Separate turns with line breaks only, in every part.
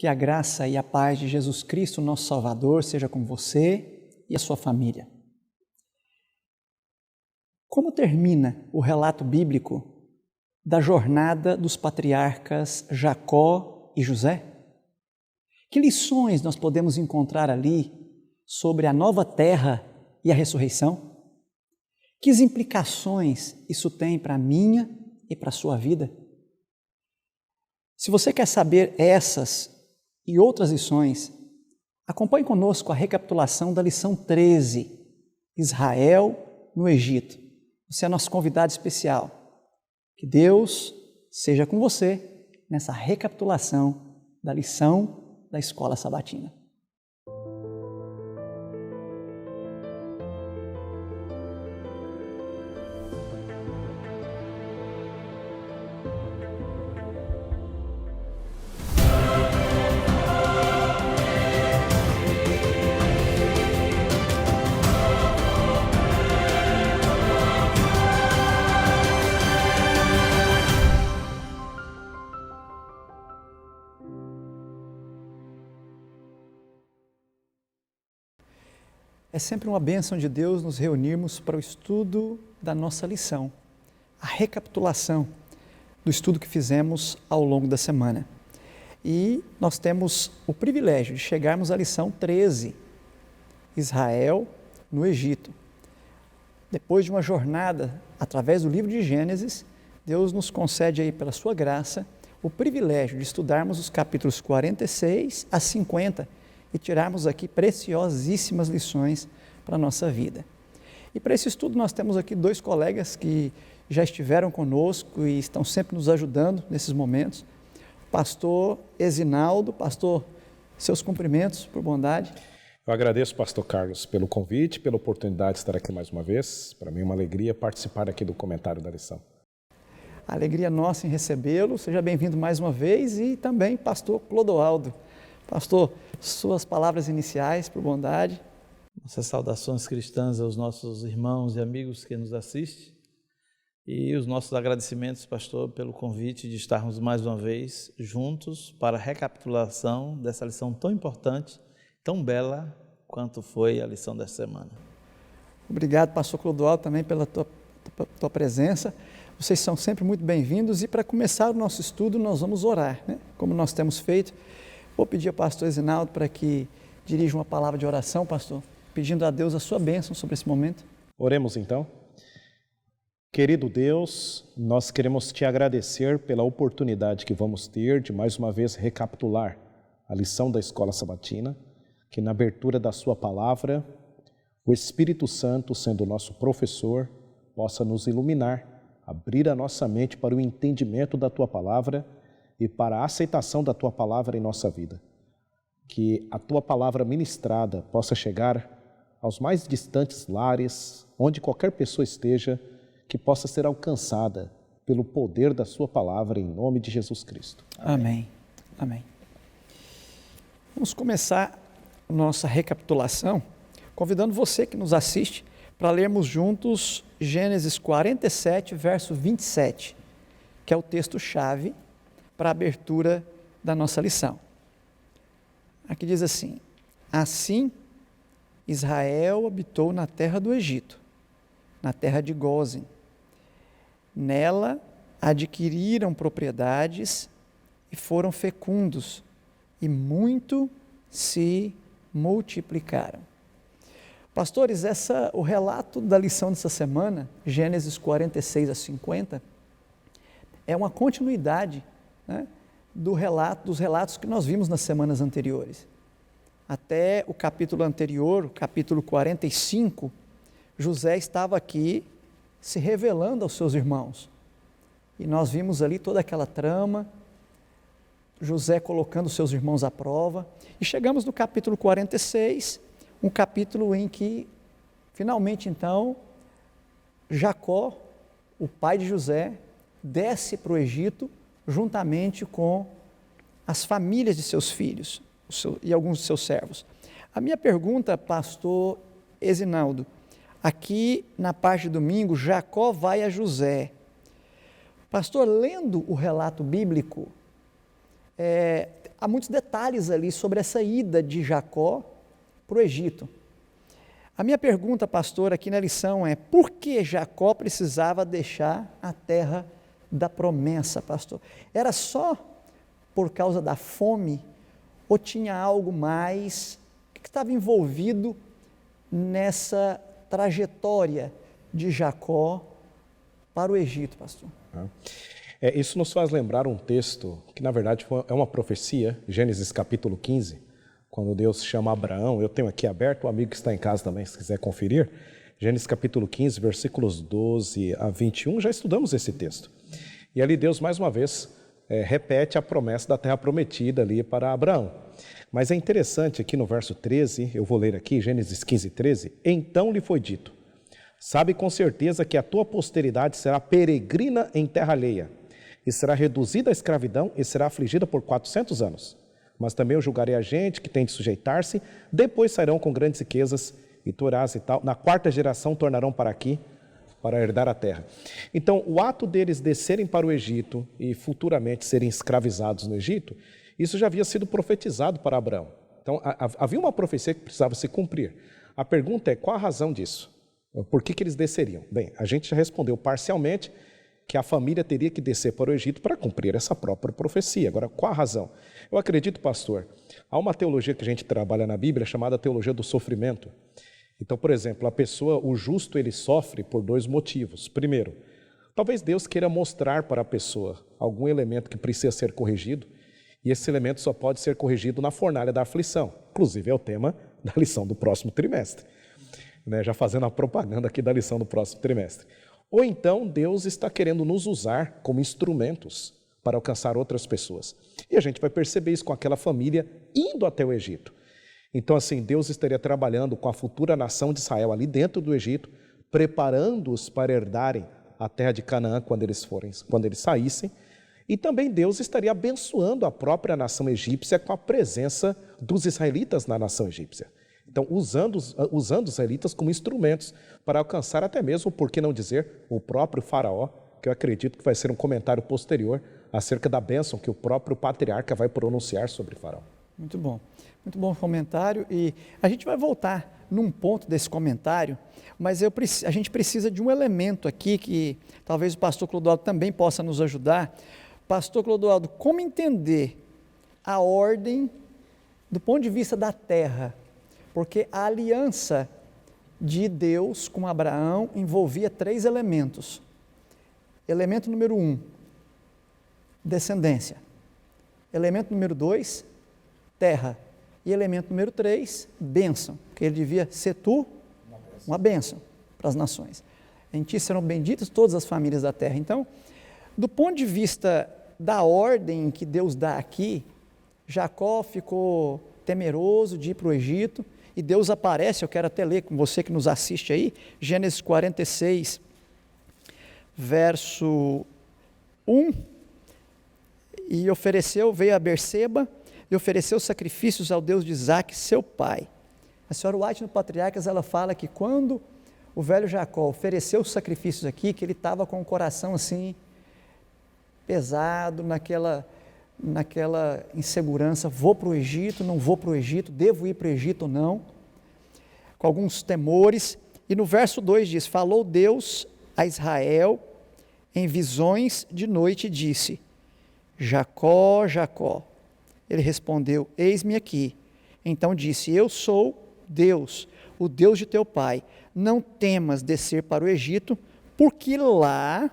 Que a graça e a paz de Jesus Cristo, nosso Salvador, seja com você e a sua família. Como termina o relato bíblico da jornada dos patriarcas Jacó e José? Que lições nós podemos encontrar ali sobre a nova terra e a ressurreição? Que implicações isso tem para a minha e para a sua vida? Se você quer saber essas e outras lições, acompanhe conosco a recapitulação da lição 13, Israel no Egito. Você é nosso convidado especial. Que Deus seja com você nessa recapitulação da lição da Escola Sabatina. É sempre uma bênção de Deus nos reunirmos para o estudo da nossa lição, a recapitulação do estudo que fizemos ao longo da semana. E nós temos o privilégio de chegarmos à lição 13, Israel no Egito. Depois de uma jornada através do livro de Gênesis, Deus nos concede aí pela sua graça o privilégio de estudarmos os capítulos 46 a 50 e tirarmos aqui preciosíssimas lições para a nossa vida. E para esse estudo nós temos aqui dois colegas que já estiveram conosco e estão sempre nos ajudando nesses momentos. Pastor Esinaldo, pastor, seus cumprimentos por bondade.
Eu agradeço, pastor Carlos, pelo convite, pela oportunidade de estar aqui mais uma vez. Para mim é uma alegria participar aqui do comentário da lição.
A alegria nossa em recebê-lo, seja bem-vindo mais uma vez, e também pastor Clodoaldo. Pastor, suas palavras iniciais, por bondade.
Nossas saudações cristãs aos nossos irmãos e amigos que nos assistem e os nossos agradecimentos, pastor, pelo convite de estarmos mais uma vez juntos para a recapitulação dessa lição tão importante, tão bela quanto foi a lição desta semana.
Obrigado, pastor Clodoaldo, também pela tua presença. Vocês são sempre muito bem-vindos e para começar o nosso estudo nós vamos orar, né? Como nós temos feito. Vou pedir ao pastor Esinaldo para que dirija uma palavra de oração, pastor, pedindo a Deus a sua bênção sobre esse momento.
Oremos então. Querido Deus, nós queremos te agradecer pela oportunidade que vamos ter de mais uma vez recapitular a lição da Escola Sabatina, que na abertura da sua palavra, o Espírito Santo, sendo o nosso professor, possa nos iluminar, abrir a nossa mente para o entendimento da tua palavra e para a aceitação da tua palavra em nossa vida. Que a tua palavra ministrada possa chegar aos mais distantes lares, onde qualquer pessoa esteja, que possa ser alcançada pelo poder da sua palavra, em nome de Jesus Cristo.
Amém. Amém. Vamos começar nossa recapitulação, convidando você que nos assiste para lermos juntos Gênesis 47, verso 27, que é o texto-chave para a abertura da nossa lição. Aqui diz assim: assim Israel habitou na terra do Egito, na terra de Gósen. Nela adquiriram propriedades e foram fecundos, e muito se multiplicaram. Pastores, o relato da lição dessa semana, Gênesis 46 a 50, é uma continuidade, né, dos relatos que nós vimos nas semanas anteriores. Até o capítulo anterior, o capítulo 45, José estava aqui se revelando aos seus irmãos. E nós vimos ali toda aquela trama, José colocando seus irmãos à prova. E chegamos no capítulo 46, um capítulo em que, finalmente então, Jacó, o pai de José, desce para o Egito juntamente com as famílias de seus filhos e alguns de seus servos. A minha pergunta, pastor Esinaldo, aqui na parte de domingo, Jacó vai a José. Pastor, lendo o relato bíblico, há muitos detalhes ali sobre essa ida de Jacó para o Egito. A minha pergunta, pastor, aqui na lição é: por que Jacó precisava deixar a terra da promessa, pastor? Era só por causa da fome ou tinha algo mais que estava envolvido nessa trajetória de Jacó para o Egito, pastor?
Isso nos faz lembrar um texto que, na verdade, é uma profecia, Gênesis capítulo 15, quando Deus chama Abraão. Eu tenho aqui aberto, o amigo que está em casa também, se quiser conferir. Gênesis capítulo 15, versículos 12 a 21, já estudamos esse texto. E ali Deus, mais uma vez, repete a promessa da terra prometida ali para Abraão. Mas é interessante aqui no verso 13, eu vou ler aqui, Gênesis 15, 13. Então lhe foi dito: sabe com certeza que a tua posteridade será peregrina em terra alheia, e será reduzida à escravidão e será afligida por 400 anos. Mas também eu julgarei a gente que tem de sujeitar-se, depois sairão com grandes riquezas, e tu irás e tal. Na 4ª geração tornarão para aqui, para herdar a terra. Então, o ato deles descerem para o Egito e futuramente serem escravizados no Egito, isso já havia sido profetizado para Abraão. Então, havia uma profecia que precisava se cumprir. A pergunta é: qual a razão disso? Por que eles desceriam? Bem, a gente já respondeu parcialmente que a família teria que descer para o Egito para cumprir essa própria profecia. Agora, qual a razão? Eu acredito, pastor, há uma teologia que a gente trabalha na Bíblia chamada teologia do sofrimento. Então, por exemplo, o justo, ele sofre por 2 motivos. Primeiro, talvez Deus queira mostrar para a pessoa algum elemento que precisa ser corrigido, e esse elemento só pode ser corrigido na fornalha da aflição. Inclusive, é o tema da lição do próximo trimestre. Já fazendo a propaganda aqui da lição do próximo trimestre. Ou então, Deus está querendo nos usar como instrumentos para alcançar outras pessoas. E a gente vai perceber isso com aquela família indo até o Egito. Então, assim, Deus estaria trabalhando com a futura nação de Israel ali dentro do Egito, preparando-os para herdarem a terra de Canaã quando eles saíssem. E também Deus estaria abençoando a própria nação egípcia com a presença dos israelitas na nação egípcia. Então, usando os israelitas como instrumentos para alcançar até mesmo, por que não dizer, o próprio faraó, que eu acredito que vai ser um comentário posterior acerca da bênção que o próprio patriarca vai pronunciar sobre faraó.
Muito bom o comentário, e a gente vai voltar num ponto desse comentário, mas a gente precisa de um elemento aqui que talvez o pastor Clodoaldo também possa nos ajudar. Pastor Clodoaldo, como entender a ordem do ponto de vista da terra? Porque a aliança de Deus com Abraão envolvia 3 elementos. Elemento número 1, descendência. Elemento número 2, terra. E elemento número 3, bênção, porque ele devia ser uma bênção para as nações. Em ti serão benditas todas as famílias da terra. Então, do ponto de vista da ordem que Deus dá aqui, Jacó ficou temeroso de ir para o Egito, e Deus aparece, eu quero até ler com você que nos assiste aí, Gênesis 46, verso 1, e veio a Berseba, e ofereceu sacrifícios ao Deus de Isaque, seu pai. A senhora White, no Patriarcas, ela fala que quando o velho Jacó ofereceu os sacrifícios aqui, que ele estava com o coração assim, pesado, naquela insegurança: vou para o Egito, não vou para o Egito, devo ir para o Egito ou não, com alguns temores. E no verso 2 diz: falou Deus a Israel em visões de noite e disse: Jacó, Jacó. Ele respondeu: eis-me aqui. Então disse: eu sou Deus, o Deus de teu pai. Não temas descer para o Egito, porque lá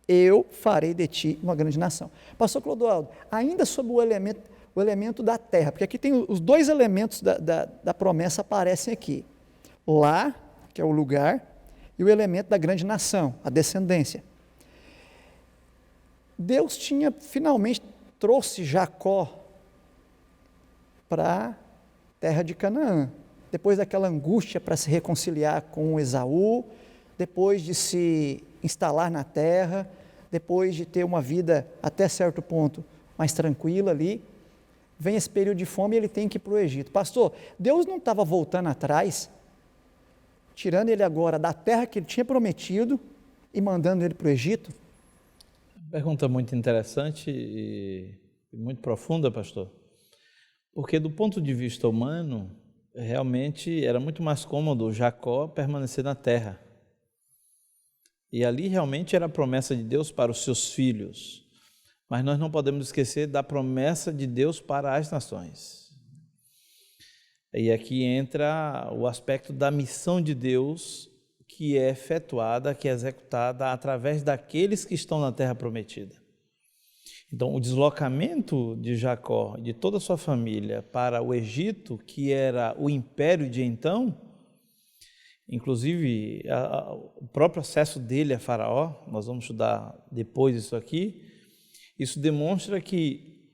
eu farei de ti uma grande nação. Pastor Clodoaldo, ainda sobre o elemento da terra, porque aqui tem os 2 elementos da promessa aparecem aqui. Lá, que é o lugar, e o elemento da grande nação, a descendência. Deus finalmente trouxe Jacó para a terra de Canaã, depois daquela angústia para se reconciliar com Esaú, depois de se instalar na terra, depois de ter uma vida até certo ponto mais tranquila ali, vem esse período de fome e ele tem que ir para o Egito. Pastor, Deus não estava voltando atrás, tirando ele agora da terra que ele tinha prometido e mandando ele para o Egito?
Pergunta muito interessante e muito profunda, pastor. Porque do ponto de vista humano, realmente era muito mais cômodo Jacó permanecer na terra. E ali realmente era a promessa de Deus para os seus filhos. Mas nós não podemos esquecer da promessa de Deus para as nações. E aqui entra o aspecto da missão de Deus, que é efetuada, que é executada através daqueles que estão na terra prometida. Então, o deslocamento de Jacó e de toda a sua família para o Egito, que era o império de então, inclusive o próprio acesso dele a Faraó, nós vamos estudar depois isso aqui, isso demonstra que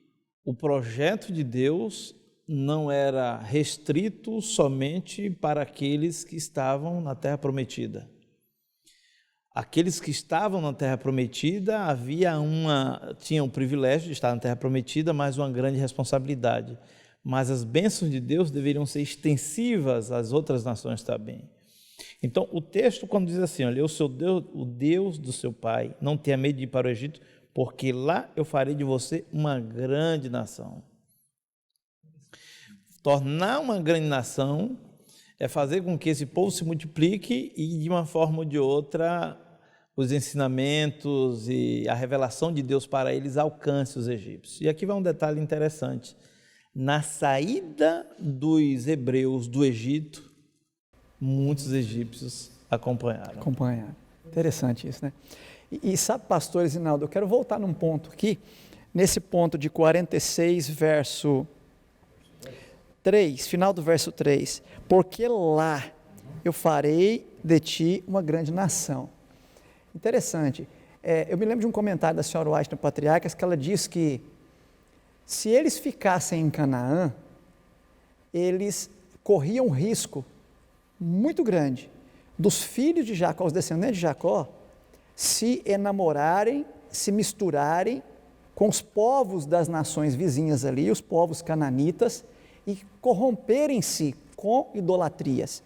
o projeto de Deus não era restrito somente para aqueles que estavam na terra prometida. Aqueles que estavam na terra prometida tinham o privilégio de estar na terra prometida, mas uma grande responsabilidade. Mas as bênçãos de Deus deveriam ser extensivas às outras nações também. Então, o texto, quando diz assim, olha, eu sou Deus, o Deus do seu pai, não tenha medo de ir para o Egito, porque lá eu farei de você uma grande nação. Tornar uma grande nação é fazer com que esse povo se multiplique e, de uma forma ou de outra, os ensinamentos e a revelação de Deus para eles alcance os egípcios. E aqui vai um detalhe interessante. Na saída dos hebreus do Egito, muitos egípcios acompanharam.
Interessante isso, né? E sabe, pastor Zinaldo, eu quero voltar num ponto aqui, nesse ponto de 46, verso 3, final do verso 3, porque lá eu farei de ti uma grande nação. Interessante, eu me lembro de um comentário da senhora White no Patriarcas, que ela diz que se eles ficassem em Canaã, eles corriam um risco muito grande dos filhos de Jacó, os descendentes de Jacó, se enamorarem, se misturarem com os povos das nações vizinhas ali, os povos cananitas, e corromperem-se com idolatrias.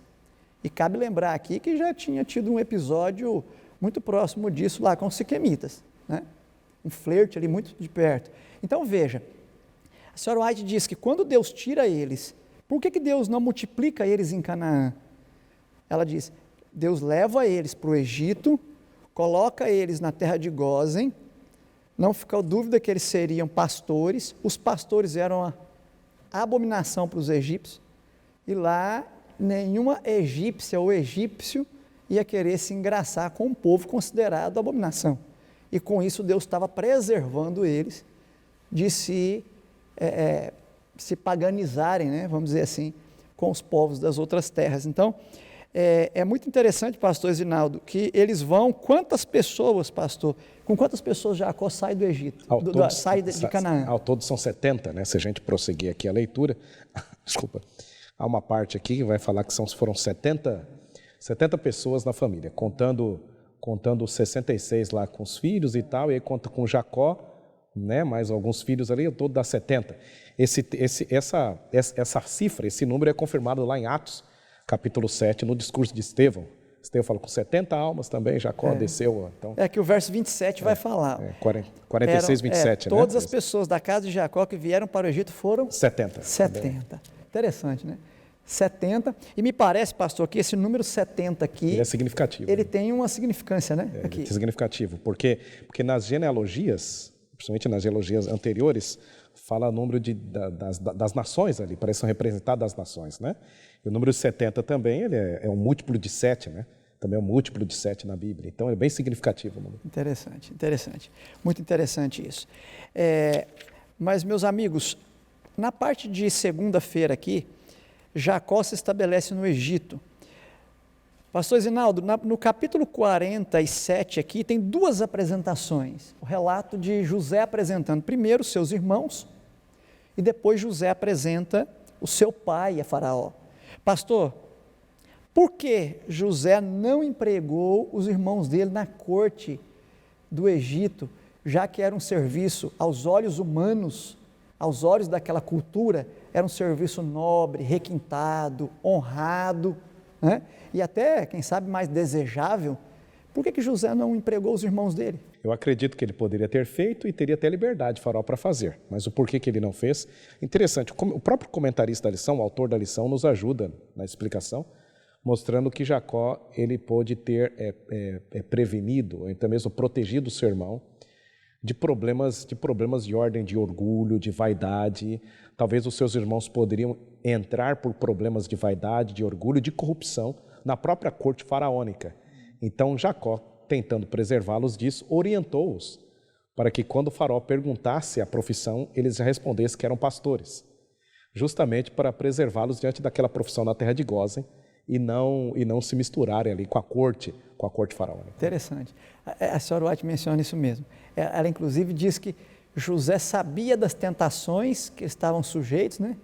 E cabe lembrar aqui que já tinha tido um episódio muito próximo disso lá com os siquemitas, né? Um flerte ali muito de perto. Então veja, a senhora White diz que quando Deus tira eles, por que Deus não multiplica eles em Canaã? Ela diz, Deus leva eles para o Egito, coloca eles na terra de Gósen, não fica dúvida que eles seriam pastores, os pastores eram a abominação para os egípcios, e lá nenhuma egípcia ou egípcio ia querer se engraçar com um povo considerado abominação. E com isso Deus estava preservando eles de se paganizarem, né, vamos dizer assim, com os povos das outras terras. Então, é muito interessante, pastor Zinaldo, que eles vão, quantas pessoas, pastor, com quantas pessoas Jacó sai do Egito, sai de Canaã?
Ao todo são 70, né? Se a gente prosseguir aqui a leitura, desculpa, há uma parte aqui que vai falar que foram 70 pessoas na família, contando os 66 lá com os filhos e tal, e aí conta com Jacó, né? Mais alguns filhos ali, o todo dá 70. Essa cifra, esse número é confirmado lá em Atos, capítulo 7, no discurso de Estevão. Estevão fala com 70 almas também, Jacó desceu. Então,
que o verso 27 vai falar.
46, 27, né?
Todas as pessoas da casa de Jacó que vieram para o Egito foram
70.
Interessante, né? 70. E me parece, pastor, que esse número 70 aqui...
Ele é significativo.
Ele tem uma significância, né?
Aqui. É significativo, porque nas genealogias, principalmente nas genealogias anteriores, fala o número das nações ali, parece que são representadas as nações, né? E o número 70 também ele é um múltiplo de 7, né? Também é um múltiplo de 7 na Bíblia. Então, é bem significativo.
Interessante. Muito interessante isso. Mas, meus amigos, na parte de segunda-feira aqui, Jacó se estabelece no Egito. Pastor Zinaldo, no capítulo 47 aqui, tem duas apresentações. O relato de José apresentando primeiro seus irmãos e depois José apresenta o seu pai a Faraó. Pastor, por que José não empregou os irmãos dele na corte do Egito, já que era um serviço aos olhos humanos, aos olhos daquela cultura, era um serviço nobre, requintado, honrado, né? E até, quem sabe, mais desejável? Por que José não empregou os irmãos dele?
Eu acredito que ele poderia ter feito e teria até liberdade, Faraó, para fazer. Mas o porquê que ele não fez? Interessante, o próprio comentarista da lição, o autor da lição, nos ajuda na explicação, mostrando que Jacó ele pôde ter prevenido, ou até mesmo protegido o seu irmão de problemas de ordem de orgulho, de vaidade. Talvez os seus irmãos poderiam entrar por problemas de vaidade, de orgulho, de corrupção na própria corte faraônica. Então Jacó, tentando preservá-los disso, orientou-os para que quando o faraó perguntasse a profissão, eles já respondessem que eram pastores, justamente para preservá-los diante daquela profissão na terra de Gósen e não se misturarem ali com a corte faraônica.
Interessante. A senhora White menciona isso mesmo. Ela inclusive diz que José sabia das tentações que estavam sujeitos, né?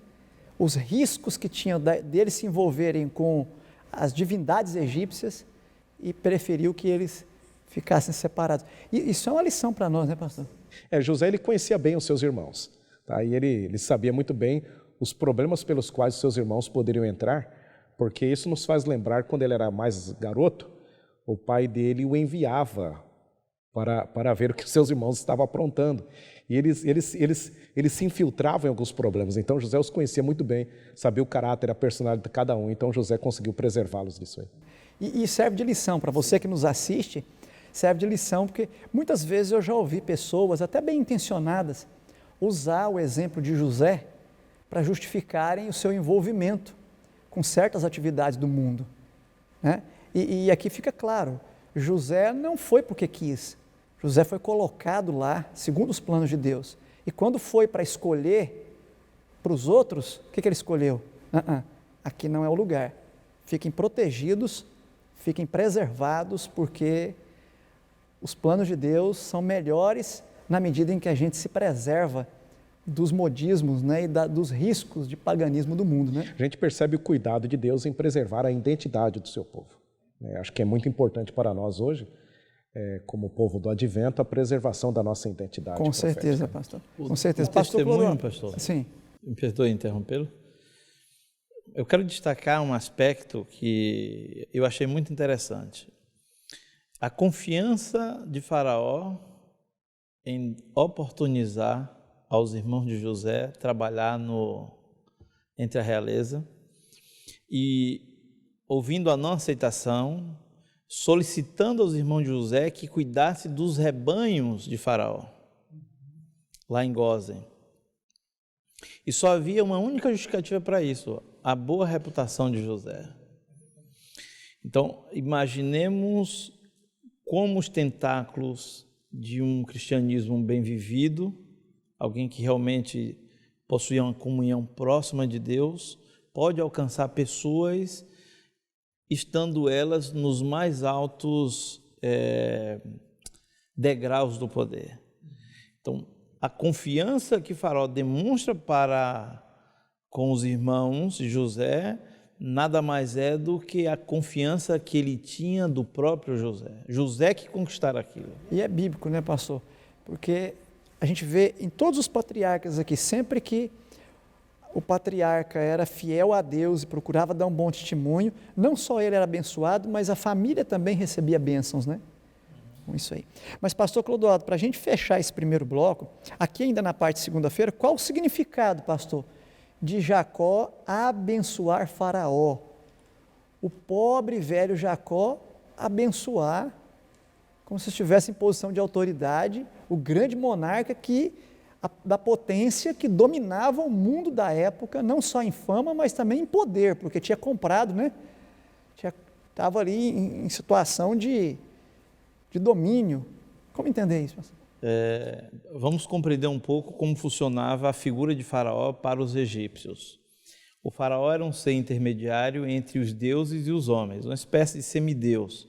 Os riscos que tinham deles se envolverem com as divindades egípcias e preferiu que eles ficassem separados. E isso é uma lição para nós, né, pastor?
José ele conhecia bem os seus irmãos, tá? E ele sabia muito bem os problemas pelos quais os seus irmãos poderiam entrar, porque isso nos faz lembrar quando ele era mais garoto, o pai dele o enviava para ver o que os seus irmãos estavam aprontando. E eles se infiltravam em alguns problemas. Então José os conhecia muito bem, sabia o caráter, a personalidade de cada um. Então José conseguiu preservá-los disso aí.
E serve de lição para você que nos assiste, serve de lição porque muitas vezes eu já ouvi pessoas, até bem intencionadas, usar o exemplo de José para justificarem o seu envolvimento com certas atividades do mundo, né? E aqui fica claro, José não foi porque quis, José foi colocado lá segundo os planos de Deus. E quando foi para escolher para os outros, o que ele escolheu? Aqui não é o lugar, fiquem protegidos, fiquem preservados, porque os planos de Deus são melhores na medida em que a gente se preserva dos modismos, né, e dos riscos de paganismo do mundo, né?
A gente percebe o cuidado de Deus em preservar a identidade do seu povo. Acho que é muito importante para nós hoje, como povo do Advento, a preservação da nossa identidade.
Com certeza, pastor. Com certeza.
Pastor testemunho, pastor.
Sim.
Me perdoe interrompê-lo. Eu quero destacar um aspecto que eu achei muito interessante. A confiança de Faraó em oportunizar aos irmãos de José trabalhar entre a realeza e, ouvindo a não aceitação, solicitando aos irmãos de José que cuidasse dos rebanhos de Faraó, lá em Gósen. E só havia uma única justificativa para isso, a boa reputação de José. Então, imaginemos como os tentáculos de um cristianismo bem vivido, alguém que realmente possuía uma comunhão próxima de Deus, pode alcançar pessoas estando elas nos mais altos degraus do poder. Então, a confiança que Faraó demonstra com os irmãos de José nada mais é do que a confiança que ele tinha do próprio José. José que conquistara aquilo.
E é bíblico, né, pastor? Porque a gente vê em todos os patriarcas aqui, sempre que o patriarca era fiel a Deus e procurava dar um bom testemunho, não só ele era abençoado, mas a família também recebia bênçãos, né? Isso aí. Mas, pastor Clodoaldo, para a gente fechar esse primeiro bloco, aqui ainda na parte de segunda-feira, qual o significado, pastor, de Jacó abençoar Faraó? O pobre velho Jacó abençoar, como se estivesse em posição de autoridade, o grande monarca da potência que dominava o mundo da época, não só em fama, mas também em poder, porque tinha comprado, né? Estava ali em situação de domínio. Como entender isso, pastor?
Vamos compreender um pouco como funcionava a figura de Faraó para os egípcios. O Faraó era um ser intermediário entre os deuses e os homens, uma espécie de semideus,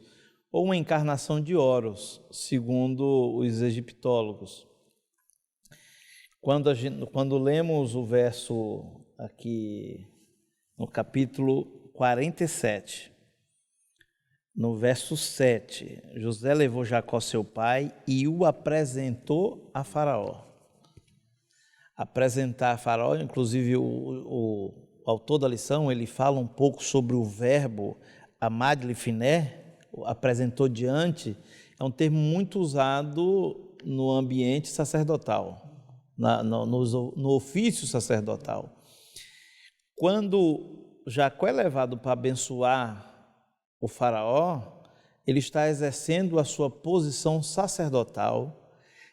ou uma encarnação de Horus, segundo os egiptólogos. Quando lemos o verso aqui no capítulo 47, no verso 7, José levou Jacó seu pai e o apresentou a Faraó. Apresentar a Faraó, inclusive o autor da lição, ele fala um pouco sobre o verbo amad lifiné, apresentou diante, é um termo muito usado no ambiente sacerdotal, no ofício sacerdotal. Quando Jacó é levado para abençoar o faraó, ele está exercendo a sua posição sacerdotal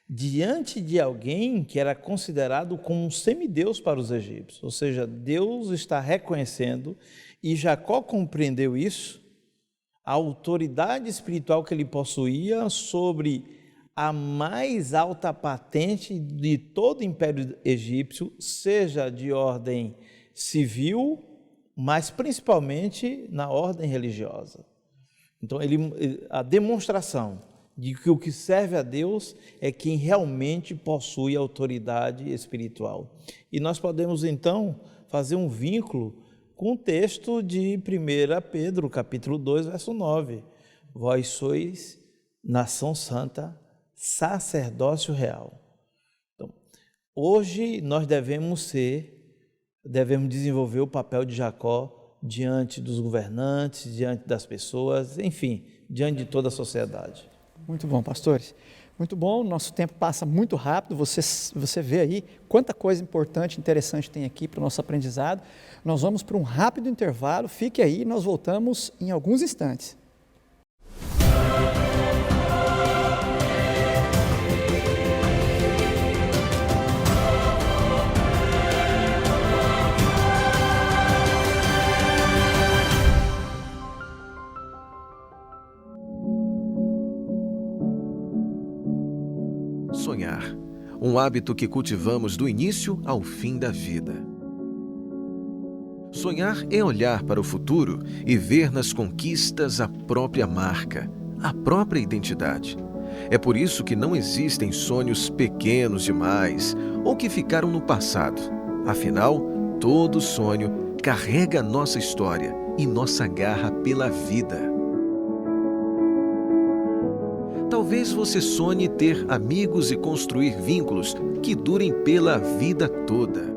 diante de alguém que era considerado como um semideus para os egípcios. Ou seja, Deus está reconhecendo, e Jacó compreendeu isso, a autoridade espiritual que ele possuía sobre a mais alta patente de todo o Império Egípcio, seja de ordem civil, mas principalmente na ordem religiosa. Então, a demonstração de que o que serve a Deus é quem realmente possui autoridade espiritual. E nós podemos, então, fazer um vínculo com o texto de 1 Pedro, capítulo 2, verso 9. Vós sois nação santa, sacerdócio real. Então, hoje nós devemos desenvolver o papel de Jacó diante dos governantes, diante das pessoas, enfim, diante de toda a sociedade.
Muito bom, pastores. Muito bom, nosso tempo passa muito rápido, você vê aí quanta coisa importante, interessante tem aqui para o nosso aprendizado. Nós vamos para um rápido intervalo, fique aí, nós voltamos em alguns instantes.
Sonhar, um hábito que cultivamos do início ao fim da vida. Sonhar é olhar para o futuro e ver nas conquistas a própria marca, a própria identidade. É por isso que não existem sonhos pequenos demais ou que ficaram no passado. Afinal, todo sonho carrega nossa história e nossa garra pela vida. Talvez você sonhe ter amigos e construir vínculos que durem pela vida toda.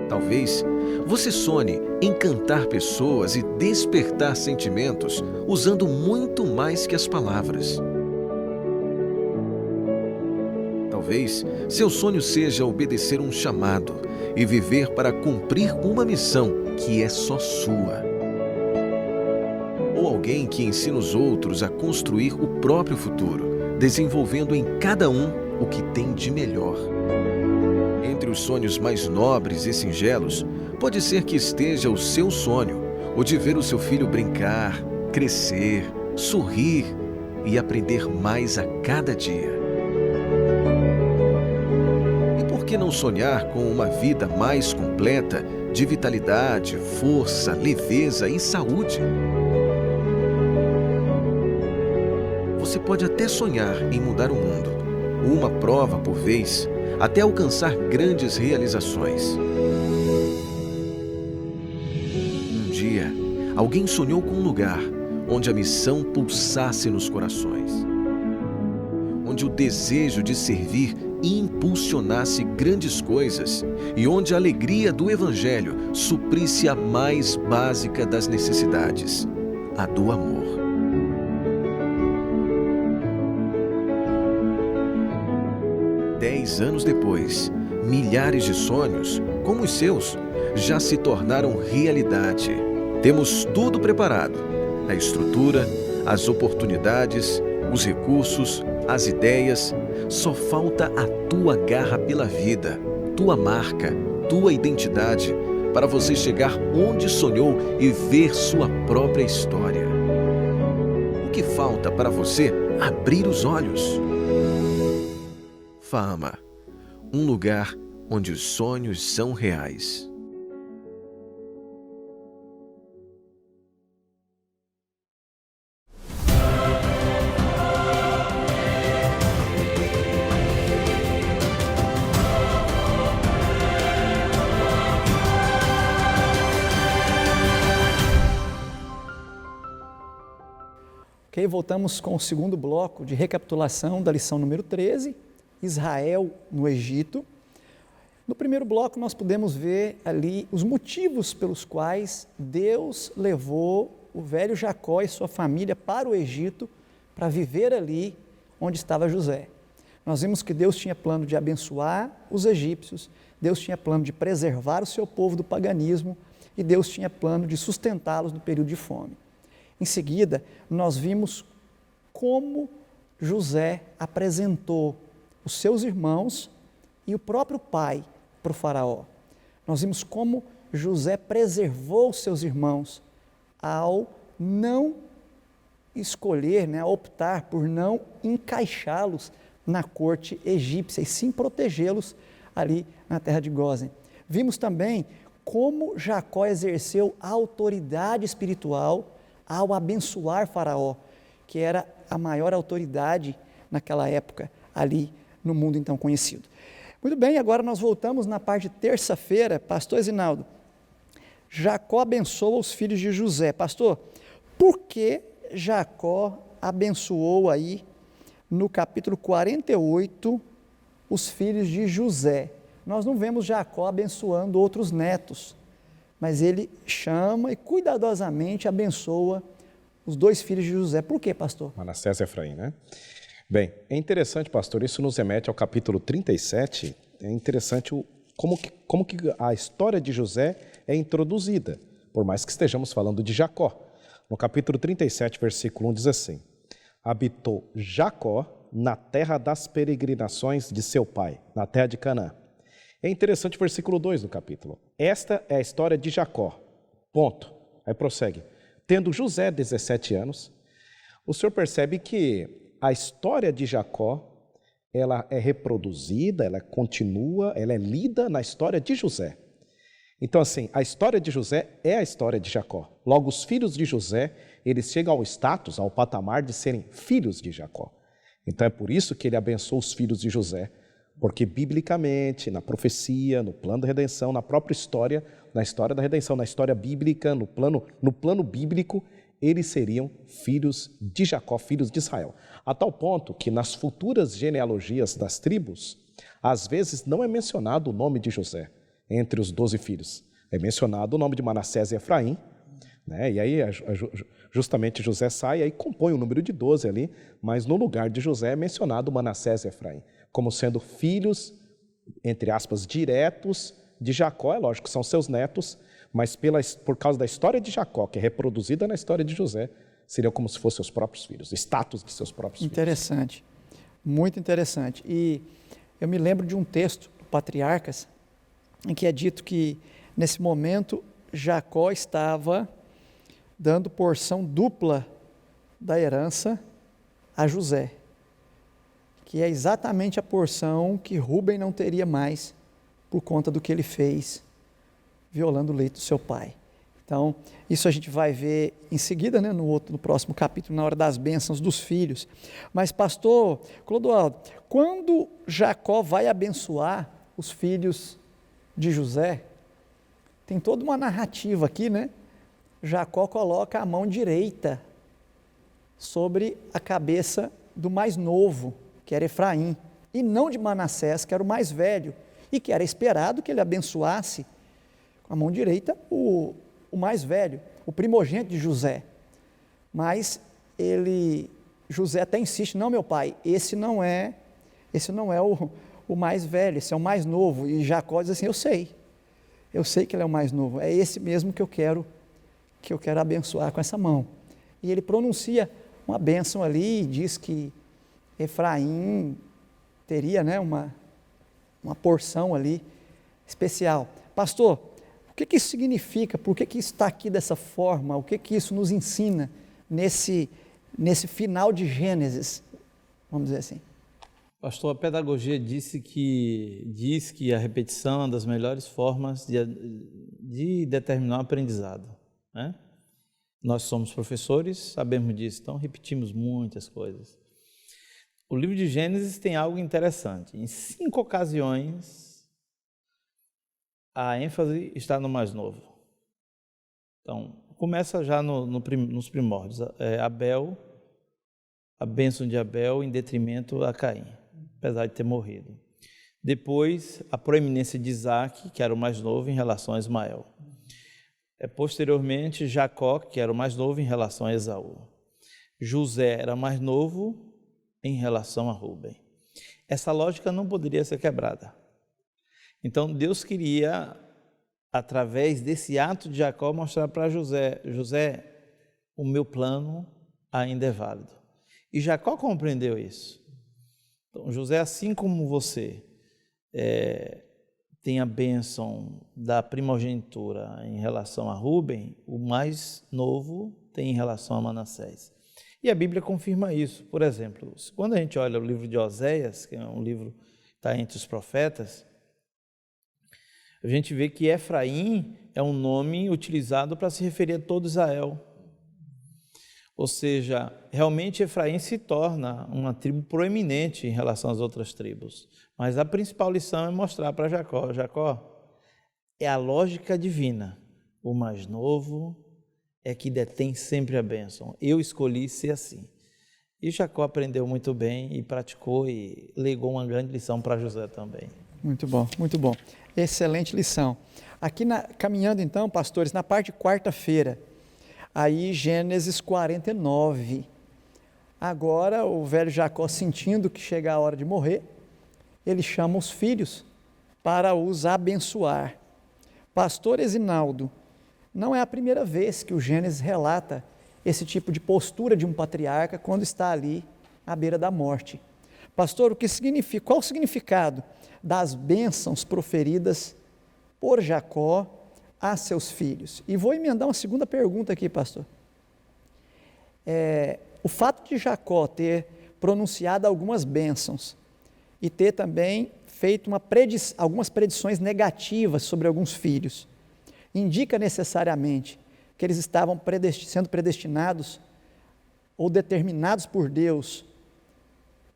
Talvez você sonhe encantar pessoas e despertar sentimentos usando muito mais que as palavras. Talvez seu sonho seja obedecer um chamado e viver para cumprir uma missão que é só sua. Ou alguém que ensina os outros a construir o próprio futuro, desenvolvendo em cada um o que tem de melhor. Entre os sonhos mais nobres e singelos, pode ser que esteja o seu sonho, o de ver o seu filho brincar, crescer, sorrir e aprender mais a cada dia. E por que não sonhar com uma vida mais completa, de vitalidade, força, leveza e saúde? Você pode até sonhar em mudar o mundo, uma prova por vez, até alcançar grandes realizações. Um dia, alguém sonhou com um lugar onde a missão pulsasse nos corações, onde o desejo de servir impulsionasse grandes coisas e onde a alegria do Evangelho suprisse a mais básica das necessidades, a do amor. Dez anos depois, milhares de sonhos, como os seus, já se tornaram realidade. Temos tudo preparado: a estrutura, as oportunidades, os recursos, as ideias. Só falta a tua garra pela vida, tua marca, tua identidade, para você chegar onde sonhou e ver sua própria história. O que falta para você abrir os olhos? Fama, um lugar onde os sonhos são reais.
Ok, voltamos com o segundo bloco de recapitulação da lição número 13, Israel no Egito. No primeiro bloco, nós pudemos ver ali os motivos pelos quais Deus levou o velho Jacó e sua família para o Egito para viver ali onde estava José. Nós vimos que Deus tinha plano de abençoar os egípcios, Deus tinha plano de preservar o seu povo do paganismo e Deus tinha plano de sustentá-los no período de fome. Em seguida, nós vimos como José apresentou os seus irmãos e o próprio pai para o faraó. Nós vimos como José preservou os seus irmãos ao não escolher, optar por não encaixá-los na corte egípcia e sim protegê-los ali na terra de Gósen. Vimos também como Jacó exerceu a autoridade espiritual ao abençoar Faraó, que era a maior autoridade naquela época ali no mundo então conhecido. Muito bem, agora nós voltamos na parte de terça-feira. Pastor Zinaldo, Jacó abençoa os filhos de José. Pastor, por que Jacó abençoou aí no capítulo 48 os filhos de José? Nós não vemos Jacó abençoando outros netos, mas ele chama e cuidadosamente abençoa os dois filhos de José. Por quê, pastor?
Manassés e Efraim, né? Bem, é interessante, pastor, isso nos remete ao capítulo 37, é interessante como que a história de José é introduzida, por mais que estejamos falando de Jacó. No capítulo 37, versículo 1, diz assim: habitou Jacó na terra das peregrinações de seu pai, na terra de Canaã. É interessante o versículo 2 do capítulo. Esta é a história de Jacó, ponto. Aí prossegue. Tendo José 17 anos, o senhor percebe que a história de Jacó, ela é reproduzida, ela continua, ela é lida na história de José. Então assim, a história de José é a história de Jacó. Logo, os filhos de José, eles chegam ao status, ao patamar de serem filhos de Jacó. Então é por isso que ele abençoa os filhos de José, porque biblicamente, na profecia, no plano da redenção, na própria história, na história da redenção, na história bíblica, no plano bíblico, eles seriam filhos de Jacó, filhos de Israel. A tal ponto que nas futuras genealogias das tribos, às vezes não é mencionado o nome de José entre os 12 filhos. É mencionado o nome de Manassés e Efraim, né? E aí justamente José sai e aí compõe o número de 12 ali, mas no lugar de José é mencionado Manassés e Efraim, como sendo filhos, entre aspas, diretos de Jacó. É lógico que são seus netos, mas por causa da história de Jacó, que é reproduzida na história de José, seriam como se fossem seus próprios filhos, status de seus próprios filhos.
Interessante, muito interessante. E eu me lembro de um texto do Patriarcas, em que é dito que, nesse momento, Jacó estava dando porção dupla da herança a José, que é exatamente a porção que Rúben não teria mais por conta do que ele fez, violando o leito do seu pai. Então, isso a gente vai ver em seguida, né, no próximo capítulo, na hora das bênçãos dos filhos. Mas, pastor Clodoaldo, quando Jacó vai abençoar os filhos de José, tem toda uma narrativa aqui, né? Jacó coloca a mão direita sobre a cabeça do mais novo, que era Efraim, e não de Manassés, que era o mais velho, e que era esperado que ele abençoasse com a mão direita o mais velho, o primogênito de José. Mas José até insiste: não, meu pai, esse não é o mais velho, esse é o mais novo. E Jacó diz assim: eu sei que ele é o mais novo, é esse mesmo que eu quero abençoar com essa mão. E ele pronuncia uma bênção ali e diz que Efraim teria, né, uma porção ali especial. Pastor, o que isso significa? Por que isso está aqui dessa forma? O que isso nos ensina nesse final de Gênesis? Vamos dizer assim.
Pastor, a pedagogia diz que a repetição é uma das melhores formas de determinar o aprendizado, né? Nós somos professores, sabemos disso, então repetimos muitas coisas. O livro de Gênesis tem algo interessante. Em 5 ocasiões, a ênfase está no mais novo. Então, começa já nos primórdios. Abel, a bênção de Abel em detrimento a Caim, apesar de ter morrido. Depois, a proeminência de Isaac, que era o mais novo, em relação a Ismael. Posteriormente, Jacó, que era o mais novo, em relação a Esaú. José era mais novo em relação a Rúben. Essa lógica não poderia ser quebrada. Então, Deus queria, através desse ato de Jacó, mostrar para José: José, o meu plano ainda é válido. E Jacó compreendeu isso. Então, José, assim como você tem a bênção da primogenitura em relação a Rúben, o mais novo tem em relação a Manassés. E a Bíblia confirma isso. Por exemplo, quando a gente olha o livro de Oséias, que é um livro que está entre os profetas, a gente vê que Efraim é um nome utilizado para se referir a todo Israel. Ou seja, realmente Efraim se torna uma tribo proeminente em relação às outras tribos. Mas a principal lição é mostrar para Jacó: Jacó, é a lógica divina. O mais novo é que detém sempre a bênção. Eu escolhi ser assim. E Jacó aprendeu muito bem e praticou e legou uma grande lição para José também.
Muito bom, muito bom. Excelente lição. Aqui, caminhando então, pastores, na parte de quarta-feira, aí Gênesis 49. Agora o velho Jacó, sentindo que chega a hora de morrer, ele chama os filhos para os abençoar. Pastor Esinaldo, não é a primeira vez que o Gênesis relata esse tipo de postura de um patriarca quando está ali à beira da morte. Pastor, qual o significado das bênçãos proferidas por Jacó a seus filhos? E vou emendar uma segunda pergunta aqui, pastor. O fato de Jacó ter pronunciado algumas bênçãos e ter também feito algumas predições negativas sobre alguns filhos, indica necessariamente que eles estavam sendo predestinados ou determinados por Deus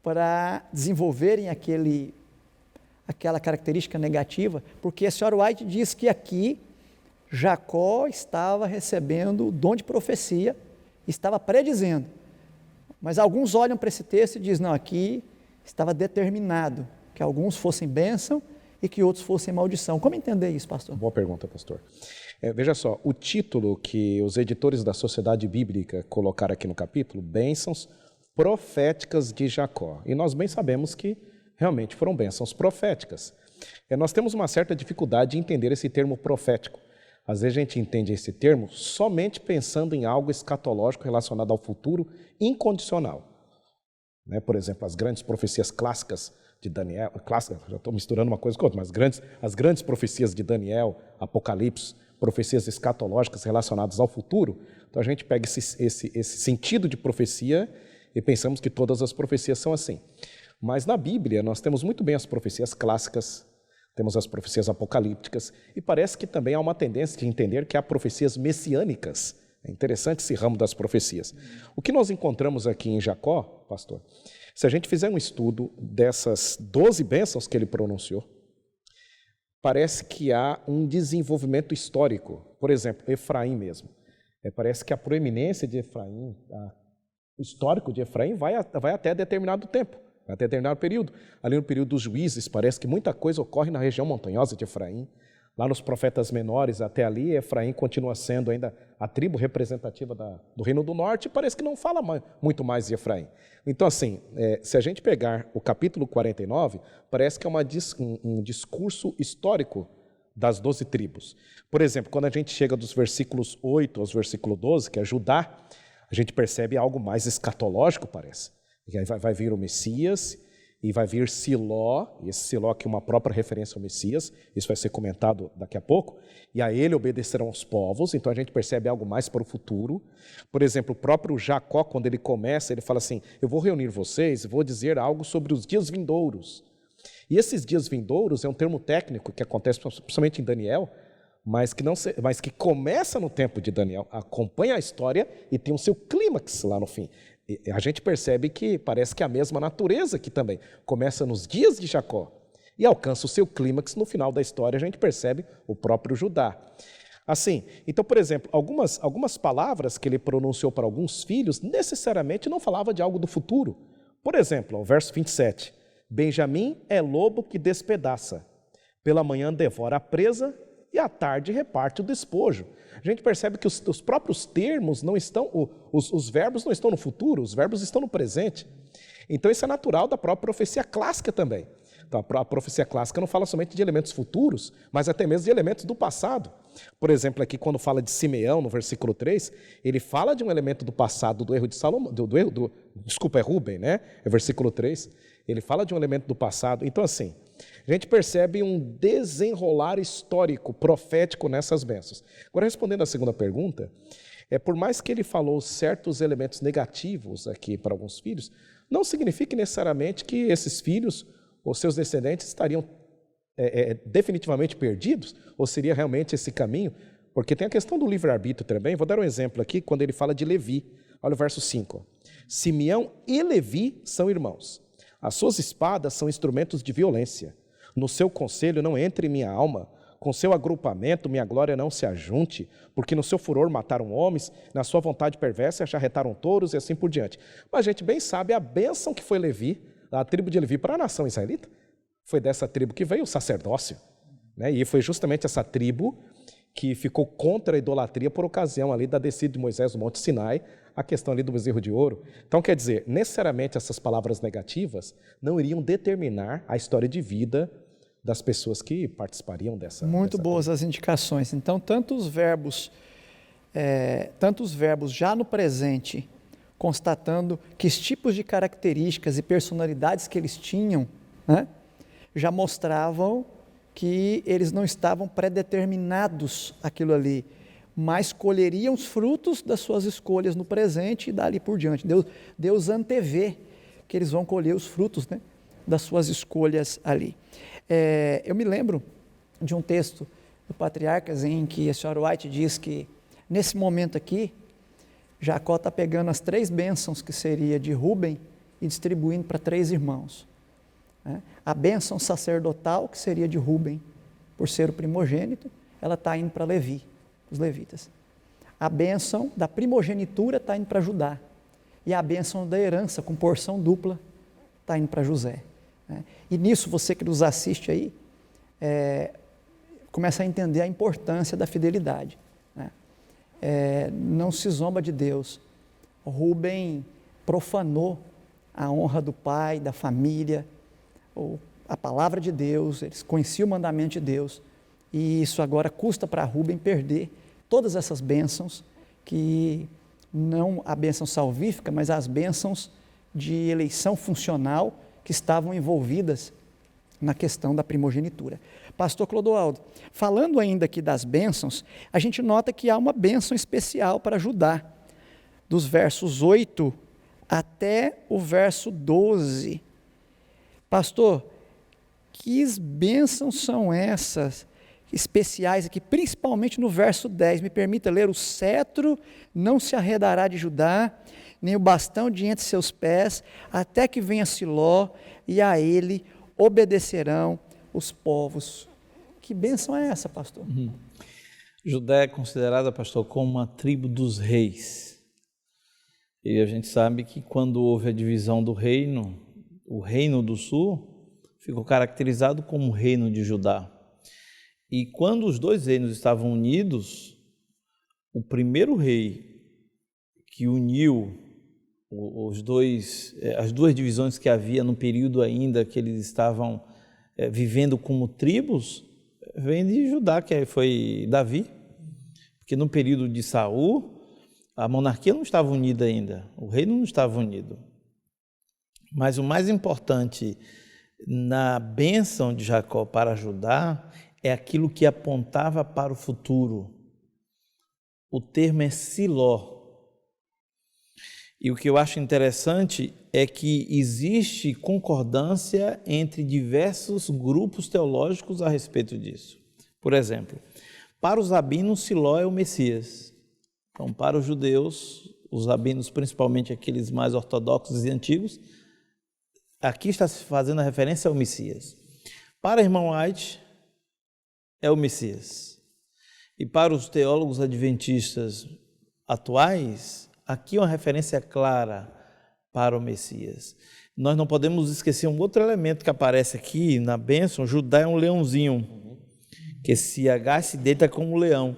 para desenvolverem aquela característica negativa, porque a senhora White diz que aqui Jacó estava recebendo o dom de profecia, estava predizendo, mas alguns olham para esse texto e dizem: não, aqui estava determinado que alguns fossem bênção e que outros fossem maldição. Como entender isso, pastor?
Boa pergunta, pastor. Veja só, o título que os editores da Sociedade Bíblica colocaram aqui no capítulo, Bênçãos Proféticas de Jacó. E nós bem sabemos que realmente foram bênçãos proféticas. Nós temos uma certa dificuldade de entender esse termo profético. Às vezes a gente entende esse termo somente pensando em algo escatológico relacionado ao futuro incondicional. Por exemplo, as grandes profecias clássicas de Daniel, já estou misturando uma coisa com outra, mas as grandes profecias de Daniel, Apocalipse, profecias escatológicas relacionadas ao futuro. Então a gente pega esse sentido de profecia e pensamos que todas as profecias são assim. Mas na Bíblia nós temos muito bem as profecias clássicas, temos as profecias apocalípticas, e parece que também há uma tendência de entender que há profecias messiânicas. É interessante esse ramo das profecias. O que nós encontramos aqui em Jacó, pastor, se a gente fizer um estudo dessas 12 bênçãos que ele pronunciou, parece que há um desenvolvimento histórico. Por exemplo, Efraim mesmo. Parece que a proeminência de Efraim, o histórico de Efraim vai até determinado tempo, até determinado período. Ali no período dos juízes, parece que muita coisa ocorre na região montanhosa de Efraim. Lá nos profetas menores, até ali, Efraim continua sendo ainda a tribo representativa do Reino do Norte, e parece que não fala muito mais de Efraim. Então, assim, se a gente pegar o capítulo 49, parece que é um discurso histórico das 12 tribos. Por exemplo, quando a gente chega dos versículos 8 aos versículo 12, que é Judá, a gente percebe algo mais escatológico, parece. E aí vai vir o Messias, e vai vir Siló, e esse Siló aqui é uma própria referência ao Messias, isso vai ser comentado daqui a pouco, e a ele obedecerão os povos. Então a gente percebe algo mais para o futuro. Por exemplo, o próprio Jacó, quando ele começa, ele fala assim: eu vou reunir vocês, vou dizer algo sobre os dias vindouros. E esses dias vindouros é um termo técnico que acontece principalmente em Daniel, mas que começa no tempo de Daniel, acompanha a história e tem o seu clímax lá no fim. E a gente percebe que parece que a mesma natureza aqui também começa nos dias de Jacó e alcança o seu clímax no final da história. A gente percebe o próprio Judá. Assim, então, por exemplo, algumas palavras que ele pronunciou para alguns filhos necessariamente não falava de algo do futuro. Por exemplo, o verso 27 Benjamim é lobo que despedaça. Pela manhã devora a presa e à tarde reparte o despojo. A gente percebe que os próprios termos não estão, os verbos não estão no futuro, os verbos estão no presente. Então isso é natural da própria profecia clássica também. Então a profecia clássica não fala somente de elementos futuros, mas até mesmo de elementos do passado. Por exemplo, aqui quando fala de Simeão, no versículo 3, ele fala de um elemento do passado, do erro de Salomão, desculpa, é Rúben, né? É versículo 3. Ele fala de um elemento do passado. Então assim, a gente percebe um desenrolar histórico, profético nessas bênçãos. Agora, respondendo à segunda pergunta, por mais que ele falou certos elementos negativos aqui para alguns filhos, não significa necessariamente que esses filhos ou seus descendentes estariam definitivamente perdidos, ou seria realmente esse caminho, porque tem a questão do livre-arbítrio também. Vou dar um exemplo aqui, quando ele fala de Levi. Olha o verso 5. Simeão e Levi são irmãos. As suas espadas são instrumentos de violência. No seu conselho não entre minha alma. Com seu agrupamento minha glória não se ajunte, porque no seu furor mataram homens, na sua vontade perversa acharretaram touros e assim por diante. Mas a gente bem sabe a bênção que foi Levi, a tribo de Levi para a nação israelita. Foi dessa tribo que veio o sacerdócio, né? E foi justamente essa tribo que ficou contra a idolatria por ocasião ali da descida de Moisés no Monte Sinai, a questão ali do bezerro de ouro. Então, quer dizer, necessariamente essas palavras negativas não iriam determinar a história de vida das pessoas que participariam dessa.
Muito boas as indicações. Então, tantos verbos já no presente, constatando que os tipos de características e personalidades que eles tinham, né, já mostravam que eles não estavam predeterminados aquilo ali, mas colheriam os frutos das suas escolhas no presente e dali por diante. Deus antevê que eles vão colher os frutos, né, das suas escolhas ali. Eu me lembro de um texto do Patriarcas em que a senhora White diz que, nesse momento aqui, Jacó está pegando as 3 bênçãos que seria de Rúben e distribuindo para 3 irmãos. A bênção sacerdotal, que seria de Rúben, por ser o primogênito, ela está indo para Levi, os levitas. A bênção da primogenitura está indo para Judá. E a bênção da herança, com porção dupla, está indo para José. E nisso, você que nos assiste aí, começa a entender a importância da fidelidade. Não se zomba de Deus. Rúben profanou a honra do pai, da família, ou a palavra de Deus, eles conheciam o mandamento de Deus, e isso agora custa para Rúben perder todas essas bênçãos, que não a bênção salvífica, mas as bênçãos de eleição funcional que estavam envolvidas na questão da primogenitura. Pastor Clodoaldo, falando ainda aqui das bênçãos, a gente nota que há uma bênção especial para Judá, dos versos 8 até o verso 12. Pastor, que bênçãos são essas especiais aqui, principalmente no verso 10? Me permita ler: o cetro não se arredará de Judá, nem o bastão de entre seus pés, até que venha Siló, e a ele obedecerão os povos. Que bênção é essa, pastor?
Judá é considerada, pastor, como uma tribo dos reis. E a gente sabe que quando houve a divisão do reino, o reino do sul ficou caracterizado como o reino de Judá. E quando os 2 reinos estavam unidos, o primeiro rei que uniu as 2 divisões que havia no período ainda que eles estavam vivendo como tribos, vem de Judá, que foi Davi, porque no período de Saul, a monarquia não estava unida ainda, o reino não estava unido. Mas o mais importante na bênção de Jacó para Judá é aquilo que apontava para o futuro. O termo é Siló. E o que eu acho interessante é que existe concordância entre diversos grupos teológicos a respeito disso. Por exemplo, para os rabinos, Siló é o Messias. Então, para os judeus, os rabinos, principalmente aqueles mais ortodoxos e antigos, aqui está se fazendo a referência ao Messias. Para a irmã White, é o Messias. E para os teólogos adventistas atuais, aqui é uma referência clara para o Messias. nós não podemos esquecer um outro elemento que aparece aqui na bênção. Judá é um leãozinho, que se agacha e se deita como um leão.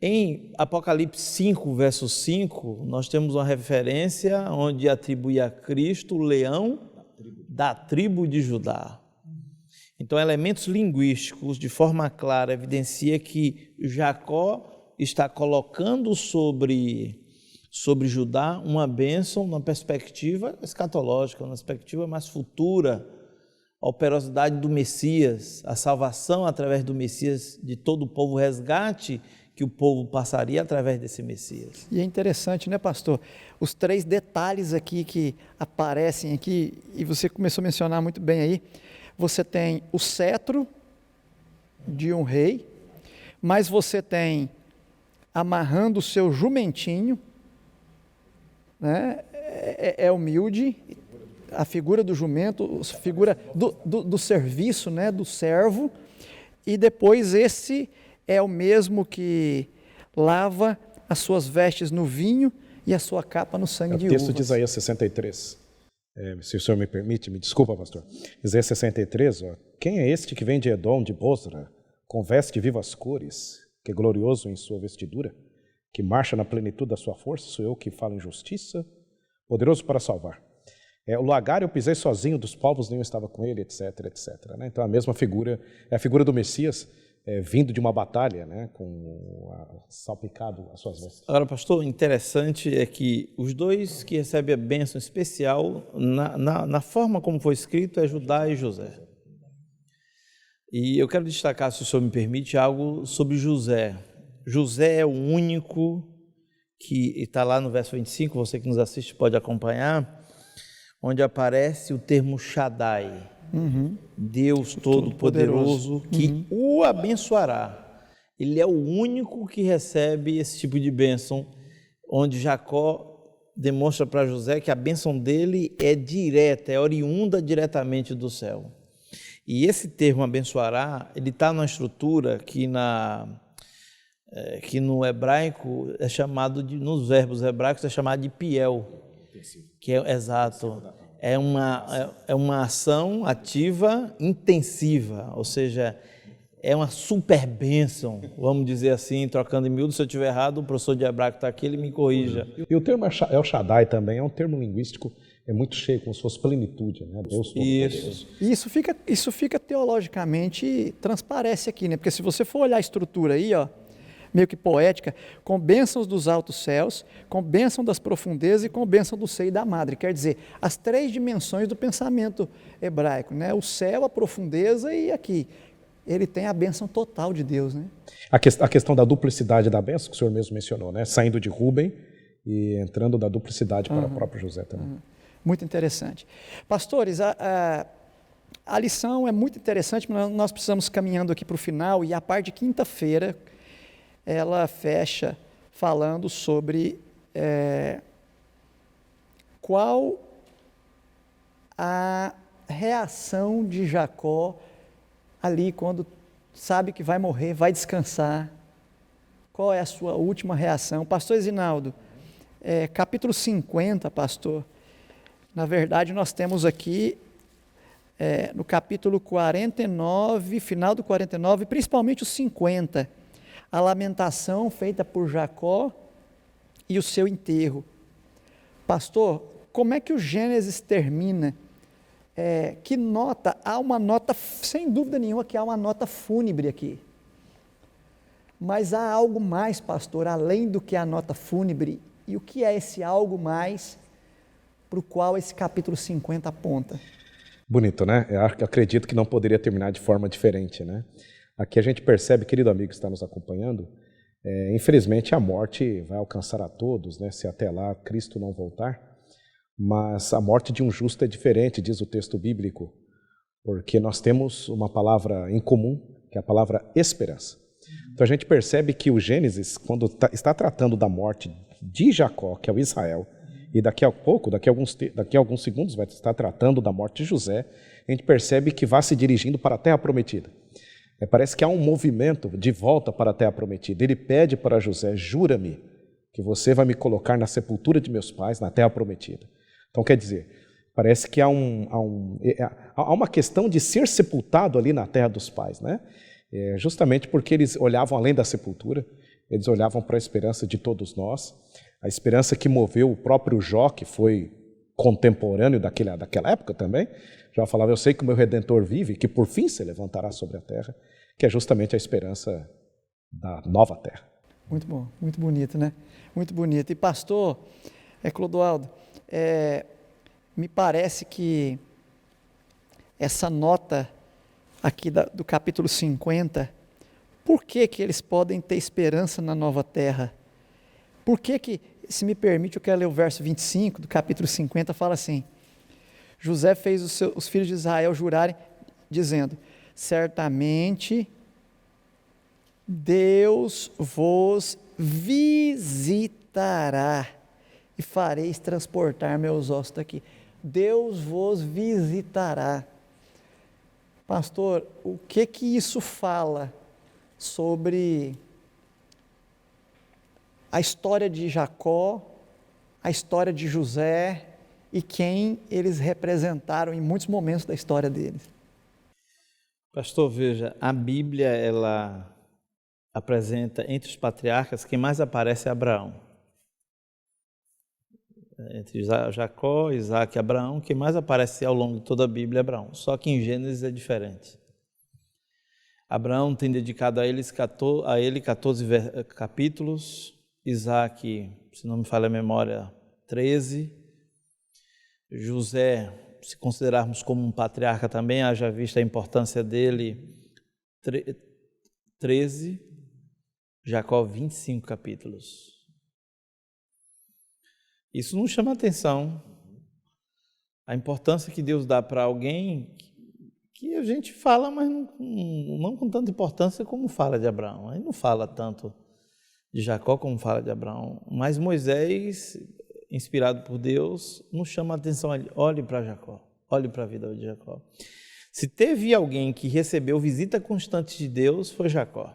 Em Apocalipse 5, verso 5, nós temos uma referência onde atribui a Cristo o leão da tribo de Judá. Então, elementos linguísticos, de forma clara, evidencia que Jacó está colocando sobre Judá uma bênção na perspectiva escatológica, na perspectiva mais futura, a operosidade do Messias, a salvação através do Messias de todo o povo, o resgate que o povo passaria através desse Messias.
E é interessante, né, pastor? Os 3 detalhes aqui que aparecem aqui, e você começou a mencionar muito bem aí, você tem o cetro de um rei, mas você tem amarrando o seu jumentinho, né? É humilde, a figura do jumento, a figura do serviço, né? Do servo, e depois esse é o mesmo que lava as suas vestes no vinho e a sua capa no sangue de uvas.
O texto de Isaías 63, se o senhor me permite, me desculpa, pastor. Isaías 63, quem é este que vem de Edom, de Bosra, com veste de vivas cores, que é glorioso em sua vestidura, que marcha na plenitude da sua força? Sou eu que falo em justiça, poderoso para salvar. O lagar eu pisei sozinho, dos povos nenhum estava com ele, etc, etc. Né? Então a mesma figura, é a figura do Messias, vindo de uma batalha, né, com salpicado as suas vestes.
Agora, pastor, interessante é que os dois que recebem a bênção especial, na forma como foi escrito, é Judá e José. E eu quero destacar, se o senhor me permite, algo sobre José. José é o único que está lá no verso 25, você que nos assiste pode acompanhar, onde aparece o termo Shaddai, Deus Todo-Poderoso, que o abençoará. Ele é o único que recebe esse tipo de bênção, onde Jacó demonstra para José que a bênção dele é direta, é oriunda diretamente do céu. E esse termo abençoará, ele está numa estrutura que no hebraico é chamado de, nos verbos hebraicos é chamado de piel, que é exato, é uma ação ativa intensiva, ou seja, é uma super bênção, vamos dizer assim, trocando em miúdo. Se eu estiver errado, o professor de hebraico está aqui, ele me corrija.
E o termo El Shaddai também é um termo linguístico, é muito cheio, como se fosse plenitude, né? Deus
Isso.
E isso fica teologicamente, transparece aqui, né? Porque se você for olhar a estrutura aí, meio que poética, com bênçãos dos altos céus, com bênção das profundezas e com bênção do seio da madre. Quer dizer, as 3 dimensões do pensamento hebraico, né? O céu, a profundeza e aqui. Ele tem a bênção total de Deus, né?
A questão da duplicidade da bênção, que o senhor mesmo mencionou, né? Saindo de Rubem e entrando da duplicidade para o próprio José também.
Muito interessante. Pastores, a lição é muito interessante, mas nós precisamos caminhando aqui para o final, e a parte de quinta-feira, ela fecha falando sobre qual a reação de Jacó ali quando sabe que vai morrer, vai descansar. Qual é a sua última reação? Pastor Zinaldo, capítulo 50, pastor, na verdade nós temos aqui no capítulo 49, final do 49, principalmente o 50, a lamentação feita por Jacó e o seu enterro. Pastor, como é que o Gênesis termina? Que nota? Há uma nota, sem dúvida nenhuma, que há uma nota fúnebre aqui. Mas há algo mais, pastor, além do que a nota fúnebre. E o que é esse algo mais para o qual esse capítulo 50 aponta?
Bonito, né? Eu acredito que não poderia terminar de forma diferente, né? Aqui a gente percebe, querido amigo que está nos acompanhando, infelizmente a morte vai alcançar a todos, né? Se até lá Cristo não voltar. Mas a morte de um justo é diferente, diz o texto bíblico, porque nós temos uma palavra em comum, que é a palavra esperança. Então a gente percebe que o Gênesis, quando está tratando da morte de Jacó, que é o Israel, e daqui a alguns segundos vai estar tratando da morte de José, a gente percebe que vai se dirigindo para a terra prometida. Parece que há um movimento de volta para a terra prometida. Ele pede para José: jura-me que você vai me colocar na sepultura de meus pais, na terra prometida. Então quer dizer, Parece que há uma questão de ser sepultado ali na terra dos pais, né? Justamente porque eles olhavam além da sepultura, eles olhavam para a esperança de todos nós, a esperança que moveu o próprio Jó, que foi contemporâneo daquela época também. Jó falava: eu sei que o meu Redentor vive, que por fim se levantará sobre a terra, que é justamente a esperança da nova terra.
Muito bom, muito bonito, né? Muito bonito. E pastor, Clodoaldo, me parece que essa nota aqui do capítulo 50, por que eles podem ter esperança na nova terra? Por que, se me permite, eu quero ler o verso 25 do capítulo 50, fala assim: José fez os filhos de Israel jurarem, dizendo: certamente Deus vos visitará e fareis transportar meus ossos daqui. Deus vos visitará. Pastor, o que isso fala sobre a história de Jacó, a história de José e quem eles representaram em muitos momentos da história deles?
Pastor, veja, a Bíblia, ela apresenta entre os patriarcas, quem mais aparece é Abraão. Entre Jacó, Isaac e Abraão, quem mais aparece ao longo de toda a Bíblia é Abraão. Só que em Gênesis é diferente. Abraão tem dedicado a ele 14 capítulos, Isaac, se não me falha a memória, 13. José, se considerarmos como um patriarca também, haja vista a importância dele, 13. Jacó, 25 capítulos. Isso não chama atenção. A importância que Deus dá para alguém que a gente fala, mas não com tanta importância como fala de Abraão. A gente não fala tanto de Jacó como fala de Abraão. Mas Moisés, inspirado por Deus, nos chama a atenção. Olhe para Jacó, olhe para a vida de Jacó. Se teve alguém que recebeu visita constante de Deus, foi Jacó.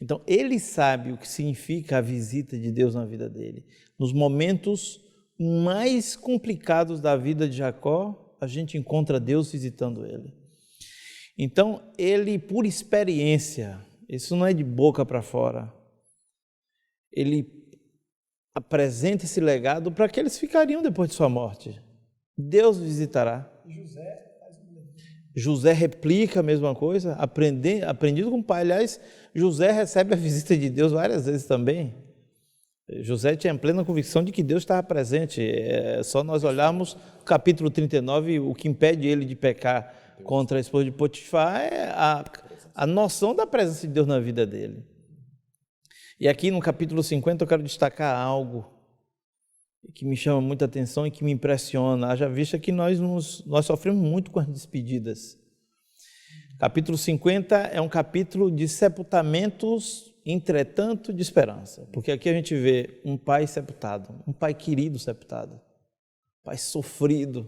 Então, ele sabe o que significa a visita de Deus na vida dele. Nos momentos mais complicados da vida de Jacó, a gente encontra Deus visitando ele. Então, ele, por experiência, isso não é de boca para fora, ele apresenta esse legado para que eles ficariam depois de sua morte. Deus visitará. José replica a mesma coisa, aprendido com o pai. Aliás, José recebe a visita de Deus várias vezes também. José tinha plena convicção de que Deus estava presente. É só nós olharmos o capítulo 39, o que impede ele de pecar contra a esposa de Potifar é a noção da presença de Deus na vida dele. E aqui no capítulo 50 eu quero destacar algo que me chama muita atenção e que me impressiona, haja vista que nós sofremos muito com as despedidas. Capítulo 50 é um capítulo de sepultamentos, entretanto, de esperança. Porque aqui a gente vê um pai sepultado, um pai querido sepultado, um pai sofrido,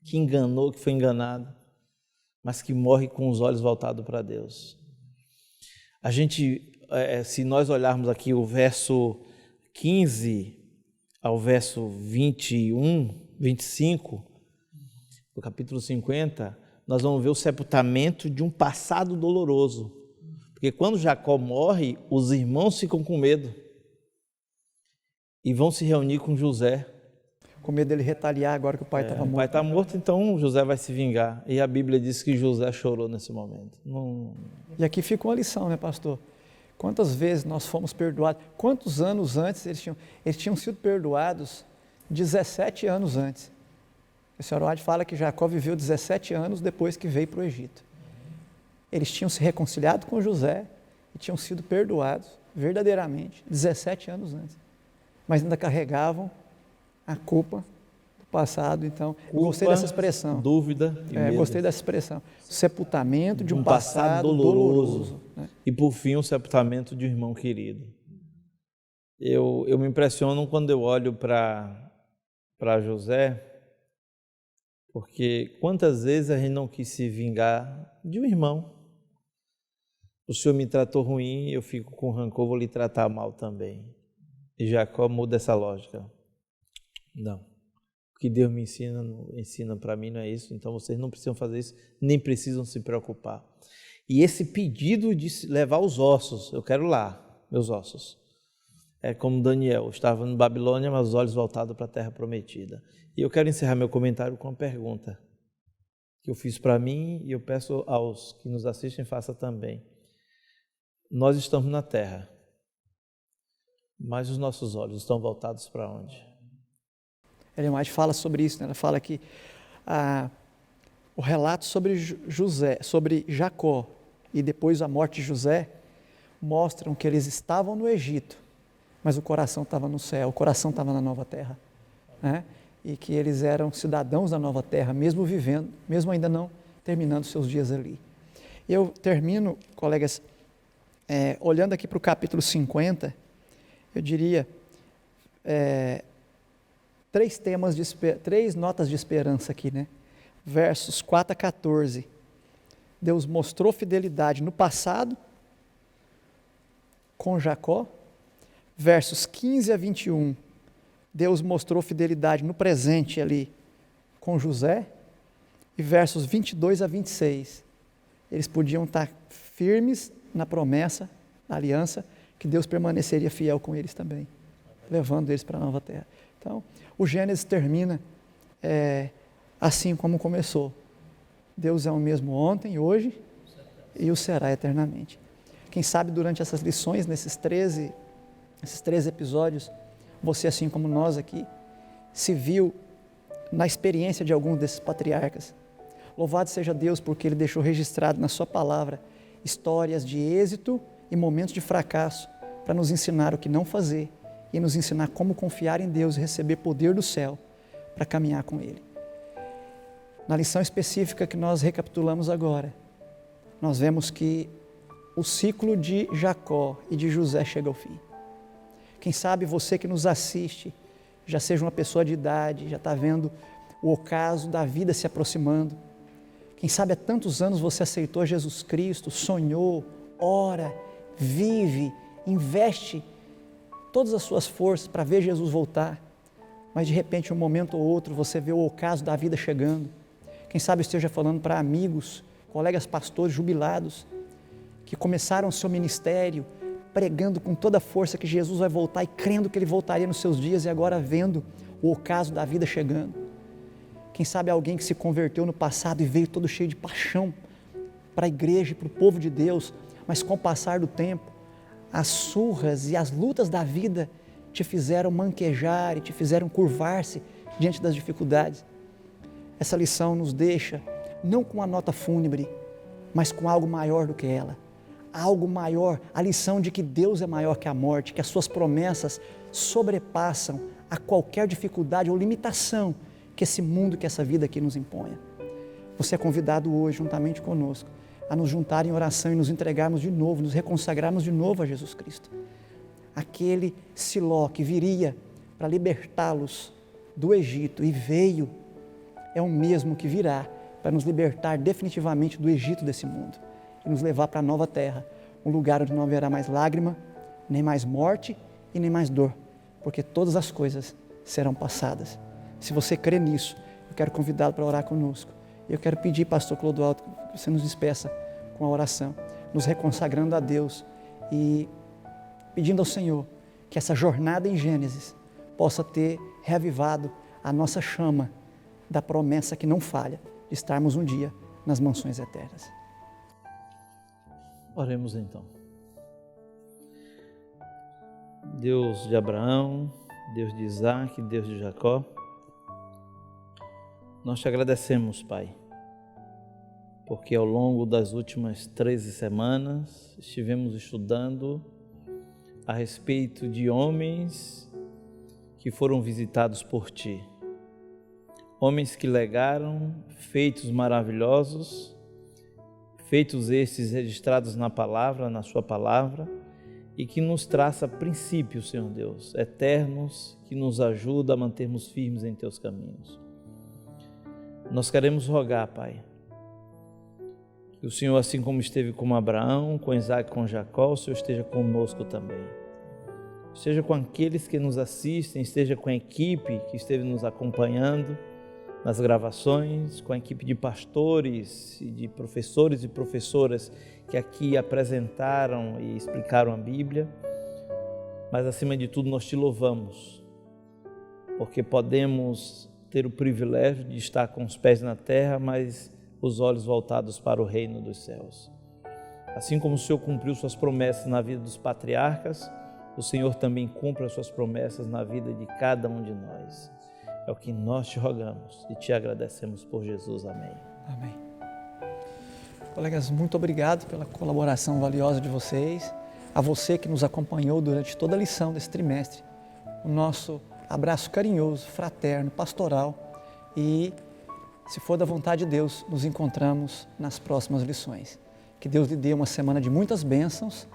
que enganou, que foi enganado, mas que morre com os olhos voltados para Deus. A gente, se nós olharmos aqui o verso 15 ao verso 21, 25, do capítulo 50, nós vamos ver o sepultamento de um passado doloroso. Porque quando Jacó morre, os irmãos ficam com medo e vão se reunir com José.
Com medo dele retaliar agora que o pai estava morto.
O pai está morto, então José vai se vingar. E a Bíblia diz que José chorou nesse momento.
E aqui fica uma lição, né, pastor? Quantas vezes nós fomos perdoados? Quantos anos antes eles tinham sido perdoados? 17 anos antes. O Sr. Oad fala que Jacó viveu 17 anos depois que veio para o Egito. Eles tinham se reconciliado com José e tinham sido perdoados verdadeiramente 17 anos antes. Mas ainda carregavam a culpa do passado. Então, gostei dessa expressão.
Dúvida e medo.
Gostei dessa expressão. Sepultamento de um passado doloroso. Né?
E por fim, o sepultamento de um irmão querido. Eu me impressiono quando eu olho para José, porque quantas vezes a gente não quis se vingar de um irmão. O Senhor me tratou ruim, eu fico com rancor, vou lhe tratar mal também. E Jacó muda essa lógica. Não. O que Deus me ensina para mim não é isso, então vocês não precisam fazer isso, nem precisam se preocupar. E esse pedido de levar os ossos, eu quero lá, meus ossos. É como Daniel, estava em Babilônia, mas os olhos voltados para a terra prometida. E eu quero encerrar meu comentário com uma pergunta que eu fiz para mim e eu peço aos que nos assistem, faça também. Nós estamos na terra, mas os nossos olhos estão voltados para onde?
Ellen White fala sobre isso, né? Ela fala que o relato sobre sobre Jacó e depois a morte de José mostram que eles estavam no Egito, mas o coração estava no céu, o coração estava na nova terra, né? E que eles eram cidadãos da nova terra, mesmo vivendo, mesmo ainda não terminando seus dias ali. Eu termino, colegas, olhando aqui para o capítulo 50, eu diria, três notas de esperança aqui, né? Versos 4 a 14, Deus mostrou fidelidade no passado com Jacó. Versos 15 a 21, Deus mostrou fidelidade no presente ali com José. E versos 22 a 26, eles podiam estar firmes na promessa, na aliança, que Deus permaneceria fiel com eles também, levando eles para a nova terra. Então, o Gênesis termina assim como começou. Deus é o mesmo ontem, hoje e o será eternamente. Quem sabe durante essas lições, nesses 13 episódios, você, assim como nós aqui, se viu na experiência de algum desses patriarcas. Louvado seja Deus porque Ele deixou registrado na sua palavra histórias de êxito e momentos de fracasso para nos ensinar o que não fazer e nos ensinar como confiar em Deus e receber poder do céu para caminhar com Ele. Na lição específica que nós recapitulamos agora, nós vemos que o ciclo de Jacó e de José chega ao fim. Quem sabe você que nos assiste, já seja uma pessoa de idade, já está vendo o ocaso da vida se aproximando. Quem sabe há tantos anos você aceitou Jesus Cristo, sonhou, ora, vive, investe todas as suas forças para ver Jesus voltar, mas de repente um momento ou outro você vê o ocaso da vida chegando. Quem sabe esteja falando para amigos, colegas pastores jubilados, que começaram o seu ministério pregando com toda a força que Jesus vai voltar e crendo que Ele voltaria nos seus dias e agora vendo o ocaso da vida chegando. Quem sabe alguém que se converteu no passado e veio todo cheio de paixão para a igreja e para o povo de Deus, mas com o passar do tempo, as surras e as lutas da vida te fizeram manquejar e te fizeram curvar-se diante das dificuldades. Essa lição nos deixa não com uma nota fúnebre, mas com algo maior do que ela. Algo maior, a lição de que Deus é maior que a morte, que as suas promessas sobrepassam a qualquer dificuldade ou limitação que esse mundo, que essa vida aqui nos imponha. Você é convidado hoje, juntamente conosco, a nos juntar em oração e nos entregarmos de novo, nos reconsagrarmos de novo a Jesus Cristo. Aquele Siló que viria para libertá-los do Egito e veio, é o mesmo que virá para nos libertar definitivamente do Egito desse mundo e nos levar para a nova terra, um lugar onde não haverá mais lágrima, nem mais morte e nem mais dor, porque todas as coisas serão passadas. Se você crê nisso, eu quero convidá-lo para orar conosco. Eu quero pedir, pastor Clodoaldo, que você nos despeça com a oração, nos reconsagrando a Deus e pedindo ao Senhor que essa jornada em Gênesis possa ter reavivado a nossa chama da promessa que não falha, de estarmos um dia nas mansões eternas.
Oremos então. Deus de Abraão, Deus de Isaac, Deus de Jacó, nós te agradecemos, Pai, porque ao longo das últimas 13 semanas estivemos estudando a respeito de homens que foram visitados por Ti. Homens que legaram feitos maravilhosos, feitos estes registrados na palavra, na Sua palavra, e que nos traça princípios, Senhor Deus, eternos, que nos ajuda a mantermos firmes em Teus caminhos. Nós queremos rogar, Pai, que o Senhor, assim como esteve com Abraão, com Isaac, com Jacó, o Senhor esteja conosco também. esteja com aqueles que nos assistem, esteja com a equipe que esteve nos acompanhando nas gravações, com a equipe de pastores e de professores e professoras que aqui apresentaram e explicaram a Bíblia. Mas, acima de tudo, nós te louvamos, porque podemos ter o privilégio de estar com os pés na terra, mas os olhos voltados para o reino dos céus. Assim como o Senhor cumpriu suas promessas na vida dos patriarcas, o Senhor também cumpre as suas promessas na vida de cada um de nós. É o que nós te rogamos e te agradecemos por Jesus. Amém.
Amém. Colegas, muito obrigado pela colaboração valiosa de vocês. A você que nos acompanhou durante toda a lição desse trimestre. O nosso abraço carinhoso, fraterno, pastoral. E, se for da vontade de Deus, nos encontramos nas próximas lições. Que Deus lhe dê uma semana de muitas bênçãos.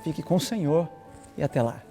Fique com o Senhor e até lá.